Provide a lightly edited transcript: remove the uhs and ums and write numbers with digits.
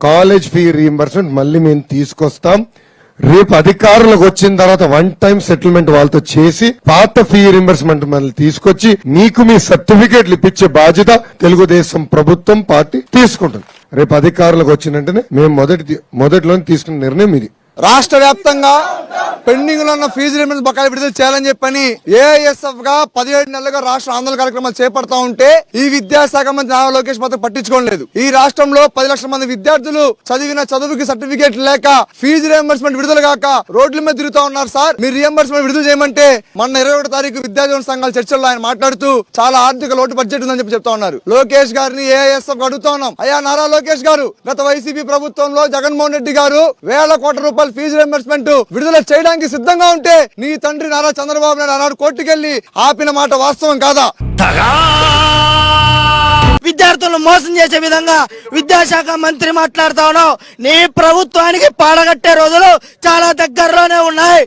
College fee reimbursement మళ్ళీ మేము తీసుకొస్తాం. రేపు అధికారులకు వచ్చిన తర్వాత 1 టైం సెటిల్మెంట్ వాళ్ళతో చేసి పాత ఫీ రీఎంబర్స్మెంట్ మళ్ళీ తీసుకొచ్చి మీకు మీ సర్టిఫికేట్లు ఇప్పించే బాధ్యత తెలుగుదేశం ప్రభుత్వం పార్టీ తీసుకుంటుంది. రేపు అధికారులకు వచ్చిన వెంటనే మేము మొదటిలో తీసుకున్న నిర్ణయం ఇది. రాష్ట్ర వ్యాప్తంగా పెండింగ్ లో ఉన్న ఫీజు రీయింబర్స్మెంట్ బకాయిలు విడుదల చేయాలని చెప్పని ఏఐఎస్ఎఫ్ గా 17 నెలలుగా రాష్ట్ర ఆందోళన కార్యక్రమాలు చేపడతా ఉంటే ఈ విద్యాశాఖ మంత్రి నారా లోకేష్ మాత్రం పట్టించుకోలేదు. ఈ రాష్ట్రంలో 10 లక్షల మంది విద్యార్థులు చదివిన చదువుకి సర్టిఫికేట్ లేక ఫీజు రీయింబర్స్మెంట్ విడుదల కాక రోడ్ల మీద తిరుగుతా ఉన్నారు. సార్ మీరు రీయింబర్స్మెంట్ విడుదల చేయమంటే మొన్న 21 తారీఖు విద్యార్థి సంఘాల చర్చల్లో ఆయన మాట్లాడుతూ చాలా ఆర్థిక లోటు బడ్జెట్ ఉందని చెప్తా ఉన్నారు. లోకేష్ గారిని ఏఐఎస్ఎఫ్ అడుగుతా ఉన్నాం, అయ్యా నారా లోకేష్ గారు, గత వైసీపీ ప్రభుత్వంలో జగన్మోహన్ రెడ్డి గారు వేల కోట్ల రూపాయలు ఫీజు రీయింబర్స్మెంట్ విడుదల చేయడానికి సిద్ధంగా ఉంటే నీ తండ్రి నారా చంద్రబాబు నాయుడు ఆనాడు కోర్టుకెళ్లి ఆపిన మాట వాస్తవం కాదా? విద్యార్థులను మోసం చేసే విధంగా విద్యాశాఖ మంత్రి మాట్లాడుతా ఉన్నావు. నీ ప్రభుత్వానికి పాడగట్టే రోజులు చాలా దగ్గరలోనే ఉన్నాయి.